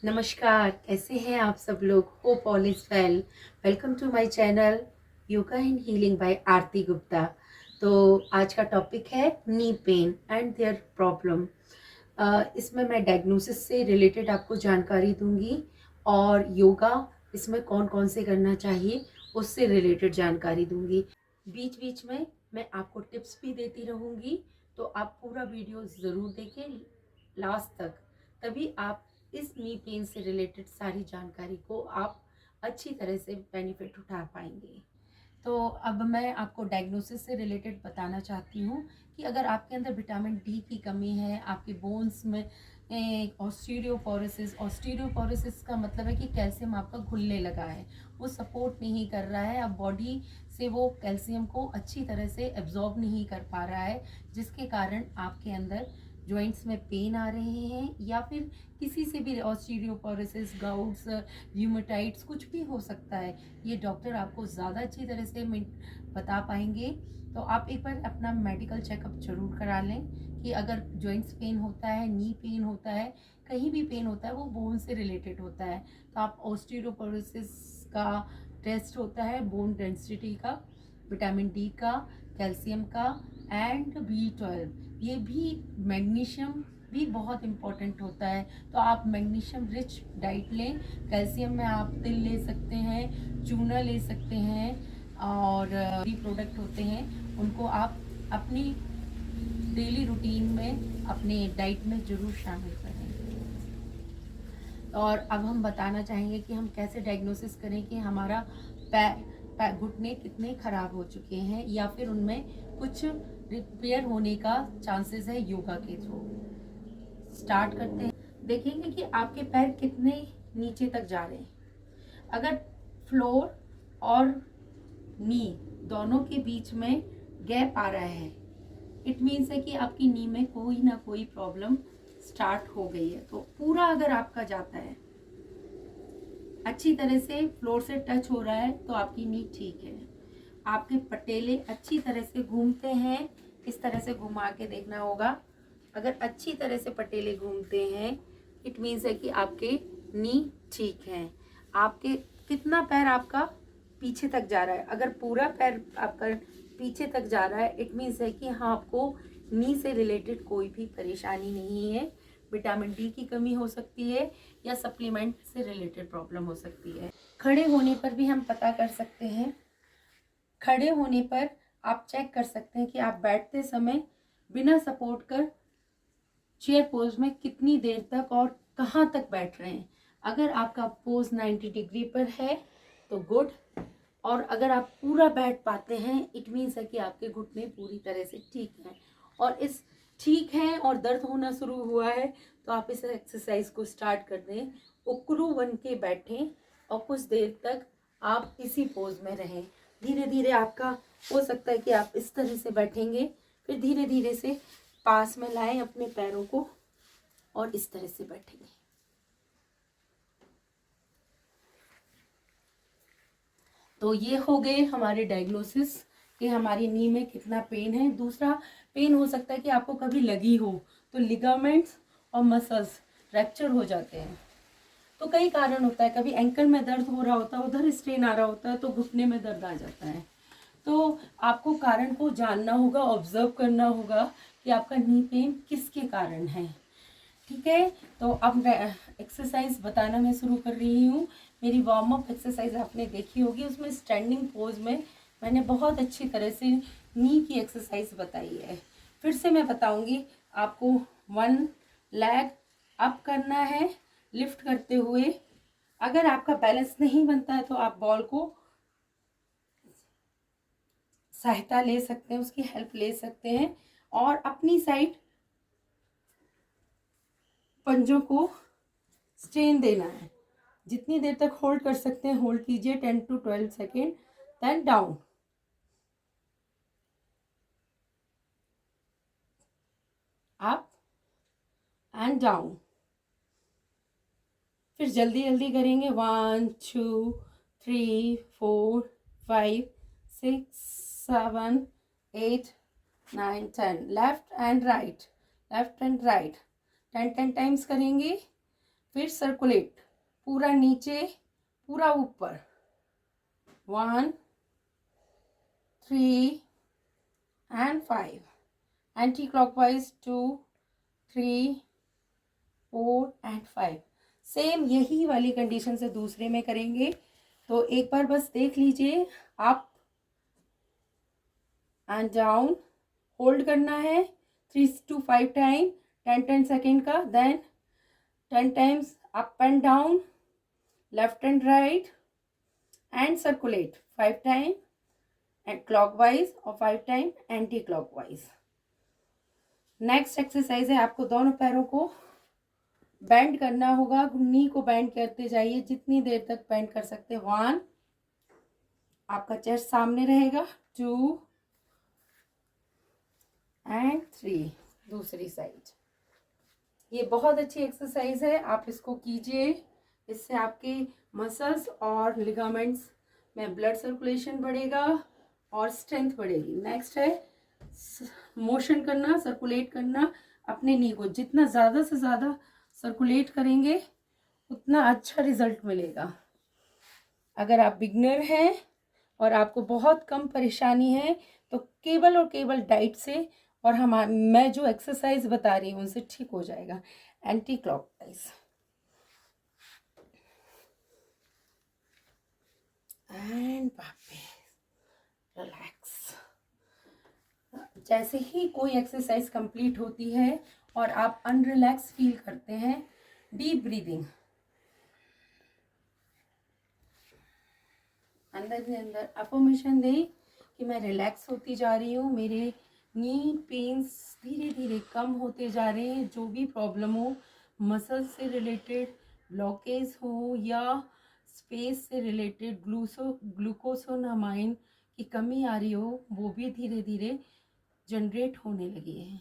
नमस्कार, कैसे हैं आप सब लोग? Hope all is well. Welcome to my channel yoga and healing by Aarti Gupta. तो आज का टॉपिक है knee pain and their problem. इसमें मैं डायग्नोसिस से रिलेटेड आपको जानकारी दूंगी और योगा इसमें कौन कौन से करना चाहिए उससे रिलेटेड जानकारी दूंगी। बीच बीच में मैं आपको टिप्स भी देती रहूंगी, तो आप पूरा वीडियो ज़रूर देखें लास्ट तक, तभी आप इस नी पेन से रिलेटेड सारी जानकारी को आप अच्छी तरह से बेनिफिट उठा पाएंगे। तो अब मैं आपको डायग्नोसिस से रिलेटेड बताना चाहती हूँ कि अगर आपके अंदर विटामिन डी की कमी है, आपके बोन्स में ऑस्टियोपोरोसिस का मतलब है कि कैल्शियम आपका घुलने लगा है, वो सपोर्ट नहीं कर रहा है, अब बॉडी से वो कैल्शियम को अच्छी तरह से एब्जॉर्ब नहीं कर पा रहा है, जिसके कारण आपके अंदर जॉइंट्स में पेन आ रहे हैं, या फिर किसी से भी ऑस्टियोपोरोसिस, गाउट्स, र्यूमेटाइड्स कुछ भी हो सकता है। ये डॉक्टर आपको ज़्यादा अच्छी तरह से बता पाएंगे। तो आप एक बार अपना मेडिकल चेकअप जरूर करा लें कि अगर जॉइंट्स पेन होता है, नी पेन होता है, कहीं भी पेन होता है, वो बोन से रिलेटेड होता है, तो आप ऑस्टियोपोरोसिस का टेस्ट होता है, बोन डेंसिटी का, विटामिन डी का, कैल्शियम का एंड B12, ये भी मैग्नीशियम भी बहुत इम्पॉर्टेंट होता है। तो आप मैग्नीशियम रिच डाइट लें। कैल्शियम में आप तिल ले सकते हैं, चूना ले सकते हैं, और भी प्रोडक्ट होते हैं, उनको आप अपनी डेली रूटीन में अपने डाइट में ज़रूर शामिल करें। और अब हम बताना चाहेंगे कि हम कैसे डायग्नोसिस करें कि हमारा घुटने कितने खराब हो चुके हैं, या फिर उनमें कुछ रिपेयर होने का चांसेस है योगा के थ्रू। स्टार्ट करते हैं। देखेंगे कि आपके पैर कितने नीचे तक जा रहे हैं। अगर फ्लोर और नी दोनों के बीच में गैप आ रहा है, इट मीन्स है कि आपकी नी में कोई ना कोई प्रॉब्लम स्टार्ट हो गई है। तो पूरा अगर आपका जाता है, अच्छी तरह से फ्लोर से टच हो रहा है, तो आपकी नी ठीक है। आपके पटेले अच्छी तरह से घूमते हैं, इस तरह से घुमा के देखना होगा। अगर अच्छी तरह से पटेले घूमते हैं, इट मीन्स है कि आपके नी ठीक है। आपके कितना पैर आपका पीछे तक जा रहा है, अगर पूरा पैर आपका पीछे तक जा रहा है, इट मीन्स है कि हाँ, आपको नी से रिलेटेड कोई भी परेशानी नहीं है। विटामिन डी की कमी हो सकती है, या सप्लीमेंट से रिलेटेड प्रॉब्लम हो सकती है। खड़े होने पर भी हम पता कर सकते हैं। खड़े होने पर आप चेक कर सकते हैं कि आप बैठते समय बिना सपोर्ट कर चेयर पोज में कितनी देर तक और कहाँ तक बैठ रहे हैं। अगर आपका पोज 90 डिग्री पर है तो गुड, और अगर आप पूरा बैठ पाते हैं, इट मीन्स है कि आपके घुटने पूरी तरह से ठीक हैं। और इस ठीक है और दर्द होना शुरू हुआ है, तो आप इस एक्सरसाइज को स्टार्ट कर दें। उकड़ू बन के बैठें और कुछ देर तक आप इसी पोज में रहें। धीरे धीरे आपका हो सकता है कि आप इस तरह से बैठेंगे, फिर धीरे धीरे से पास में लाएं अपने पैरों को और इस तरह से बैठेंगे। तो ये हो गए हमारे डायग्नोसिस कि हमारी नी में कितना पेन है। दूसरा पेन हो सकता है कि आपको कभी लगी हो तो लिगामेंट्स और मसल्स फ्रैक्चर हो जाते हैं। तो कई कारण होता है, कभी एंकल में दर्द हो रहा होता है, उधर स्ट्रेन आ रहा होता है, तो घुटने में दर्द आ जाता है। तो आपको कारण को जानना होगा, ऑब्जर्व करना होगा कि आपका नी पेन किसके कारण है। ठीक है, तो अब एक्सरसाइज बताना मैं शुरू कर रही हूँ। मेरी वार्म अप एक्सरसाइज आपने देखी होगी, उसमें स्टैंडिंग पोज में मैंने बहुत अच्छी तरह से नी की एक्सरसाइज बताई है। फिर से मैं बताऊंगी आपको। 1 लेग अप करना है लिफ्ट करते हुए। अगर आपका बैलेंस नहीं बनता है तो आप बॉल को सहायता ले सकते हैं, उसकी हेल्प ले सकते हैं, और अपनी साइड पंजों को स्ट्रेन देना है। जितनी देर तक होल्ड कर सकते हैं होल्ड कीजिए, 10 to 12 second. Then down, up and down. फिर जल्दी जल्दी करेंगे। 1 2 3 4 5 6 7 8 9 10। Left and right, left and right 10 10 times करेंगे। फिर सर्कुलेट, पूरा नीचे पूरा ऊपर, 1 3 and 5, anti-clockwise 2 3 4 and 5। सेम यही वाली कंडीशन से दूसरे में करेंगे। तो एक बार बस देख लीजिए, अप एंड डाउन होल्ड करना है 3 to 5 टाइम, 10 सेकेंड का, then 10 times up and down, left and right, and circulate 5 time and clockwise और 5 time anti clockwise. Next exercise है, आपको दोनों पैरों को बेंड करना होगा, नी को बेंड करते जाइए जितनी देर तक बेंड कर सकते हैं। 1, आपका चेस्ट सामने रहेगा, 2 एंड 3, दूसरी साइड। ये बहुत अच्छी एक्सरसाइज है, आप इसको कीजिए, इससे आपके मसल्स और लिगामेंट्स में ब्लड सर्कुलेशन बढ़ेगा और स्ट्रेंथ बढ़ेगी। नेक्स्ट है मोशन करना, सर्कुलेट करना अपने नी को, जितना ज़्यादा से ज़्यादा सर्कुलेट करेंगे उतना अच्छा रिजल्ट मिलेगा। अगर आप बिगनर हैं और आपको बहुत कम परेशानी है तो केवल और केवल डाइट से और मैं जो एक्सरसाइज बता रही हूँ उनसे ठीक हो जाएगा। Anti clockwise and relax. जैसे ही कोई एक्सरसाइज कंप्लीट होती है और आप अनरिलैक्स फील करते हैं, डीप ब्रीदिंग, अंदर से अंदर अफर्मेशन दें कि मैं रिलैक्स होती जा रही हूँ, मेरे नी पेन्स धीरे धीरे कम होते जा रहे हैं। जो भी प्रॉब्लम हो, मसल से रिलेटेड ब्लॉकेज हो या स्पेस से रिलेटेड ग्लूकोसोनामाइन की कमी आ रही हो, वो भी धीरे धीरे जनरेट होने लगी है।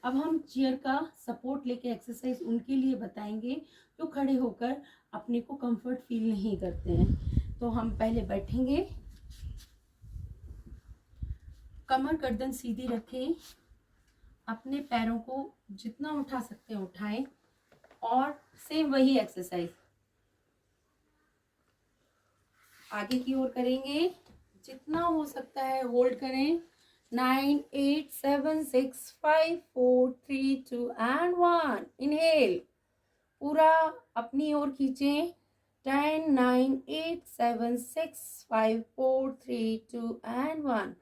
अब हम चेयर का सपोर्ट लेके एक्सरसाइज उनके लिए बताएंगे जो खड़े होकर अपने को कंफर्ट फील नहीं करते हैं। तो हम पहले बैठेंगे, कमर गर्दन सीधी रखें, अपने पैरों को जितना उठा सकते हैं उठाएं और सेम वही एक्सरसाइज आगे की ओर करेंगे। जितना हो सकता है होल्ड करें। 9 8 7 6 5 4 3 2 and 1। इनहेल, पूरा अपनी ओर खींचें। 10 9 8 7 6 5 4 3 2 and 1।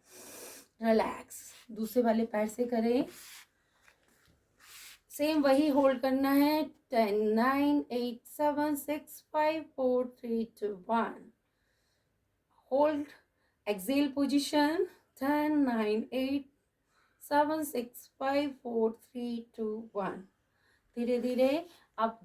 रिलैक्स, दूसरे वाले पैर से करें, सेम वही होल्ड करना है। 10 9 8 7 6 5 4 3 2 1। Hold, exhale position. 10 9 8 7 6 5 4 3 2 1। धीरे धीरे आप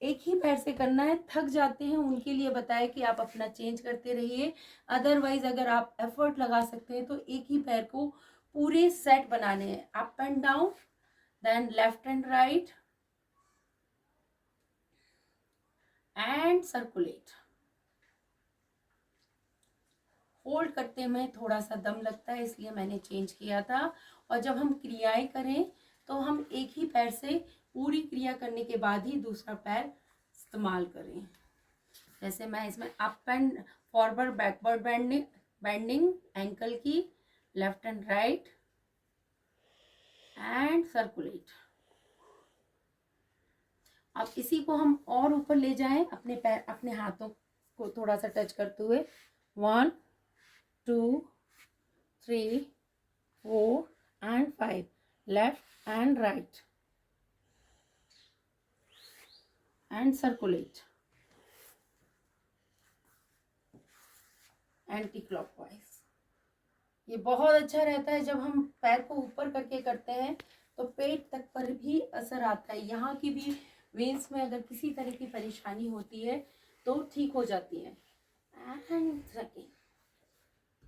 एक ही पैर से करना है। थक जाते हैं उनके लिए बताया कि आप अपना चेंज करते रहिए, अदरवाइज अगर आप एफर्ट लगा सकते हैं तो एक ही पैर को पूरे सेट बनाने हैं। Up and down, then left and right and circulate. Hold करते में थोड़ा सा दम लगता है, इसलिए मैंने चेंज किया था। और जब हम क्रियाएं करें तो हम एक ही पैर से पूरी क्रिया करने के बाद ही दूसरा पैर इस्तेमाल करें। जैसे मैं इसमें up and forward backward bending ankle की, left and right and circulate. अब इसी को हम और ऊपर ले जाएं, अपने पैर अपने हाथों को थोड़ा सा टच करते हुए। 1 2 3 4 and 5, left and right and circulate anti clockwise. ये बहुत अच्छा रहता है जब हम पैर को ऊपर करके करते हैं तो पेट तक पर भी असर आता है। यहाँ की भी वेन्स में अगर किसी तरह की परेशानी होती है तो ठीक हो जाती है। And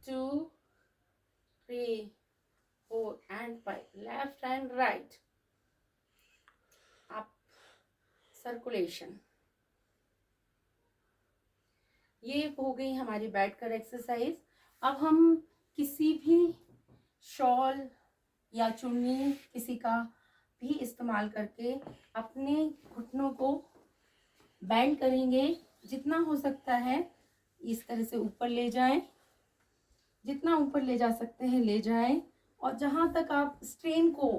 2 3 4 and 5, left and right, up, circulation. ये हो गई हमारी बैठकर एक्सरसाइज। अब हम किसी भी शॉल या चुन्नी किसी का भी इस्तेमाल करके अपने घुटनों को बैंड करेंगे, जितना हो सकता है इस तरह से ऊपर ले जाएं, जितना ऊपर ले जा सकते हैं ले जाएं, और जहाँ तक आप स्ट्रेन को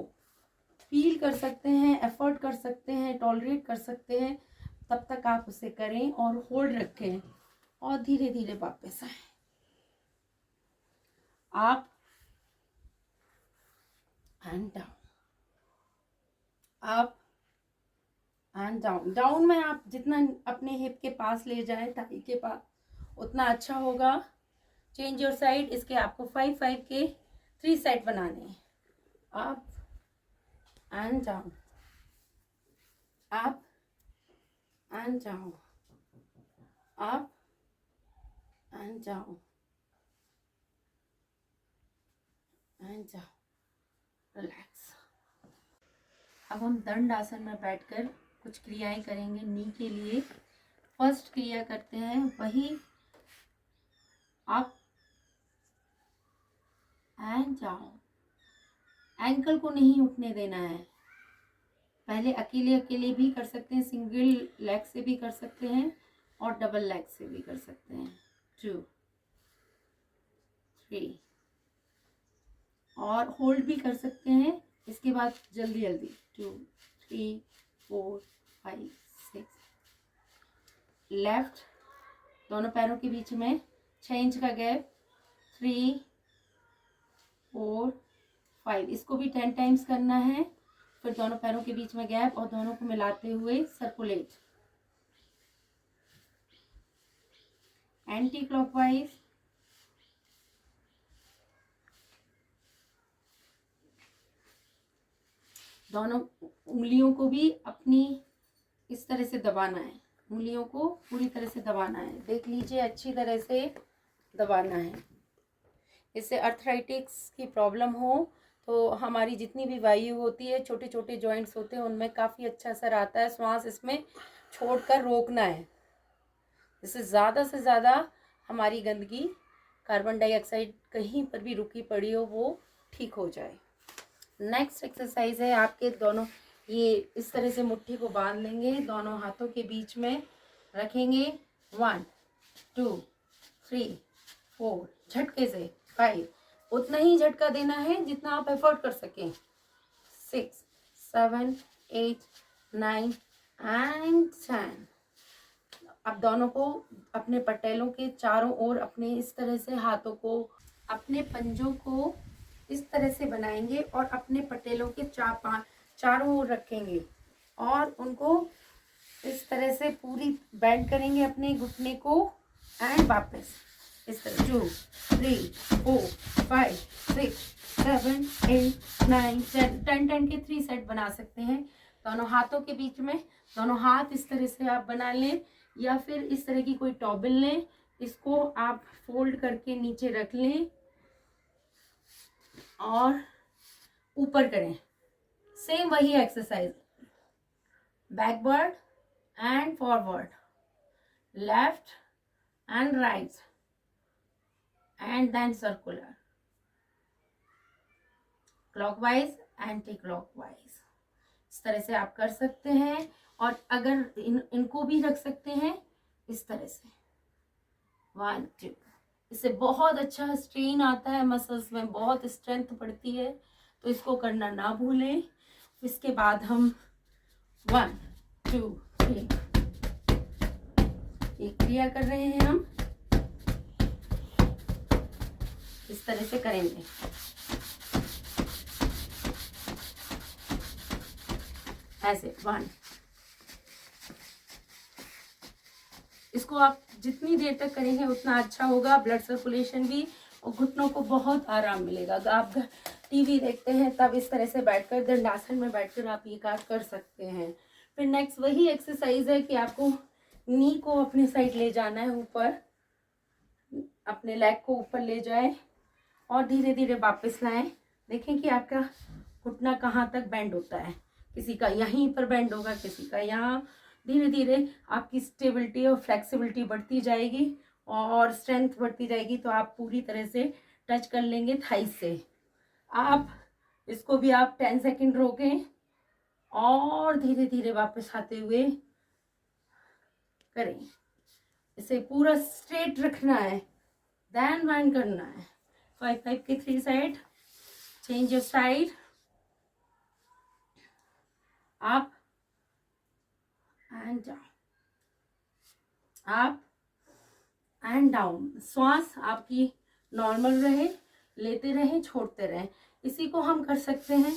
फील कर सकते हैं, एफर्ट कर सकते हैं, टॉलरेट कर सकते हैं, तब तक आप उसे करें और होल्ड रखें और धीरे धीरे वापस आए। आप and down, up and down. Down में आप जितना अपने हिप के पास ले जाएं, थाई के पास, उतना अच्छा होगा। Change your side. इसके आपको 5-5 के 3 सेट बनाने हैं। Up and down, up and down, up and down and down. Relax. अब हम दंड आसन में बैठकर कुछ क्रियाएं करेंगे नी के लिए। फर्स्ट क्रिया करते हैं वही अप एंड डाउन। एंकल को नहीं उठने देना है। पहले अकेले अकेले भी कर सकते हैं, सिंगल लेग से भी कर सकते हैं और डबल लेग से भी कर सकते हैं। 2 3 और होल्ड भी कर सकते हैं। इसके बाद जल्दी जल्दी 2 3 4 5 6। लेफ्ट, दोनों पैरों के बीच में 6 इंच का गैप। 3 4 5। इसको भी 10 टाइम्स करना है। फिर दोनों पैरों के बीच में गैप और दोनों को मिलाते हुए सर्कुलेट एंटी क्लॉकवाइज। दोनों उंगलियों को भी अपनी इस तरह से दबाना है। उंगलियों को पूरी तरह से दबाना है। देख लीजिए, अच्छी तरह से दबाना है। इससे अर्थराइटिक्स की प्रॉब्लम हो तो हमारी जितनी भी वायु होती है, छोटे छोटे जॉइंट्स होते हैं, उनमें काफ़ी अच्छा असर आता है। श्वास इसमें छोड़कर रोकना है, जिससे ज़्यादा से ज़्यादा हमारी गंदगी, कार्बन डाइऑक्साइड कहीं पर भी रुकी पड़ी हो, वो ठीक हो जाए। नेक्स्ट एक्सरसाइज है आपके दोनों, ये इस तरह से मुट्ठी को बांध लेंगे, दोनों हाथों के बीच में रखेंगे। 1 2 3 4, झटके से 5। उतना ही झटका देना है जितना आप एफर्ट कर सकें। 6 7 8 9 एंड 10। अब दोनों को अपने पटेलों के चारों ओर अपने इस तरह से हाथों को, अपने पंजों को इस तरह से बनाएंगे और अपने पटेलों के चारों ओर रखेंगे और उनको इस तरह से पूरी बेंड करेंगे अपने घुटने को। एंड वापस इस तरह 2 3 4 5 6 7 8 9 10 10 के 3 सेट बना सकते हैं। दोनों हाथों के बीच में दोनों हाथ इस तरह से आप बना लें, या फिर इस तरह की कोई टॉवल लें, इसको आप फोल्ड करके नीचे रख लें और ऊपर करें। सेम वही exercise, backward and forward, left and right and then circular, clockwise anti clockwise. इस तरह से आप कर सकते हैं। और अगर इनको भी रख सकते हैं इस तरह से 1 2। इससे बहुत अच्छा स्ट्रेन आता है, मसल्स में बहुत स्ट्रेंथ बढ़ती है, तो इसको करना ना भूलें। इसके बाद हम 1 2 3 एक क्रिया कर रहे हैं, हम इस तरह से करेंगे। ऐसे 1। इसको आप जितनी देर तक करेंगे उतना अच्छा होगा, ब्लड सर्कुलेशन भी, और घुटनों को बहुत आराम मिलेगा। अगर आप टीवी देखते हैं तब इस तरह से बैठकर, दंडासन में बैठकर आप ये कार्य कर सकते हैं। फिर नेक्स्ट वही एक्सरसाइज है कि आपको नी को अपने साइड ले जाना है, ऊपर अपने लेग को ऊपर ले जाए और धीरे धीरे वापस लाएं। देखें कि आपका घुटना कहाँ तक बेंड होता है। किसी का यहीं पर बेंड होगा, किसी का यहाँ। धीरे धीरे आपकी स्टेबिलिटी और फ्लेक्सिबिलिटी बढ़ती जाएगी और स्ट्रेंथ बढ़ती जाएगी, तो आप पूरी तरह से टच कर लेंगे थाइस से। आप इसको भी आप 10 सेकेंड रोकें और धीरे धीरे वापस आते हुए करें। इसे पूरा स्ट्रेट रखना है, देन वाइंड करना है। 5-5 के 3 side, change your side, up and down, up and down. श्वास आपकी नॉर्मल रहे, लेते रहें, छोड़ते रहें। इसी को हम कर सकते हैं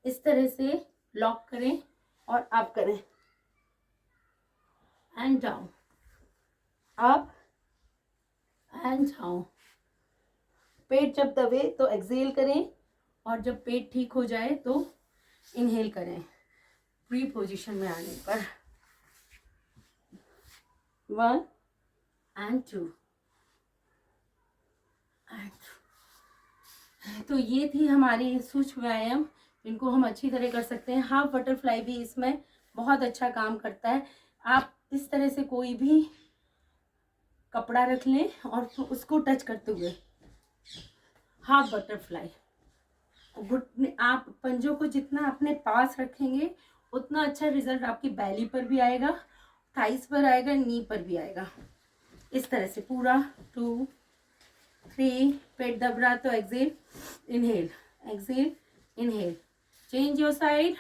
इस तरह से, लॉक करें और अप करें, and down, up and down. पेट जब दबे तो एक्सेल करें, और जब पेट ठीक हो जाए तो इनहेल करें। फ्री पोजीशन में आने पर 1 and 2 तो ये थी हमारी सूक्ष्म व्यायाम, इनको हम अच्छी तरह कर सकते हैं। हाफ बटरफ्लाई भी इसमें बहुत अच्छा काम करता है। आप इस तरह से कोई भी कपड़ा रख लें और उसको टच करते हुए हाफ बटरफ्लाई, घुटने आप पंजों को जितना अपने पास रखेंगे उतना अच्छा रिजल्ट आपकी बैली पर भी आएगा, थाइस पर आएगा, नी पर भी आएगा। इस तरह से पूरा 2 3, पेट दब रहा तो exhale, inhale, exhale, inhale, change your side,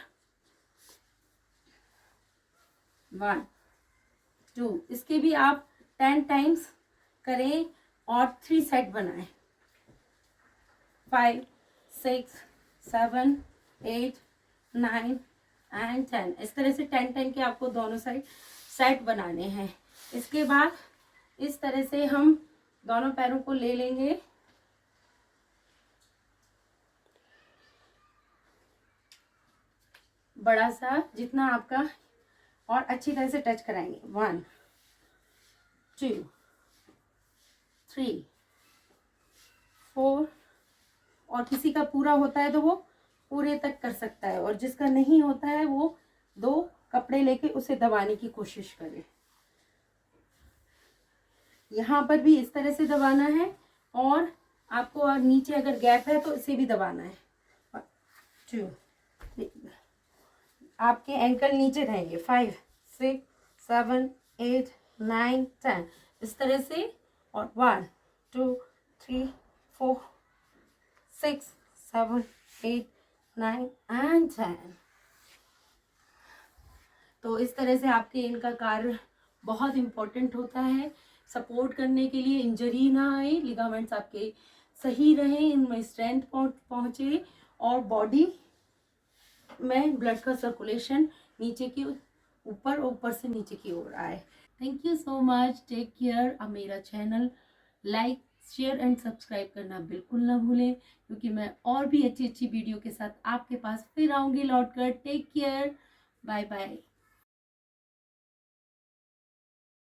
1 2। इसके भी आप 10 टाइम्स करें और 3 सेट बनाएं। 5 6 7 8 9 एंड 10। इस तरह से 10 टाइम के आपको दोनों साइड सेट बनाने हैं। इसके बाद इस तरह से हम दोनों पैरों को ले लेंगे, बड़ा सा जितना आपका, और अच्छी तरह से टच कराएंगे। 1 2 3 4, और किसी का पूरा होता है तो वो पूरे तक कर सकता है, और जिसका नहीं होता है वो 2 कपड़े लेके उसे दबाने की कोशिश करे। यहाँ पर भी इस तरह से दबाना है, और आपको और नीचे अगर गैप है तो इसे भी दबाना है। 2 3, आपके एंकल नीचे रहेंगे। 5 6 7 8 9 10, इस तरह से, और 1 2 3 4 6 7 8 9 एंड 10। तो इस तरह से आपके इनका कार्य बहुत इम्पोर्टेंट होता है, सपोर्ट करने के लिए, इंजरी ना आए, लिगामेंट्स आपके सही रहें, इनमें स्ट्रेंथ पहुँचे, और बॉडी में ब्लड का सर्कुलेशन नीचे की ऊपर, ऊपर से नीचे की ओर आए। Thank you so much, take care. अब मेरा channel like, share and subscribe करना बिल्कुल ना भूलें, क्योंकि मैं और भी अच्छी अच्छी वीडियो के साथ आपके पास फिर आऊँगी लौट कर। Take care, bye bye.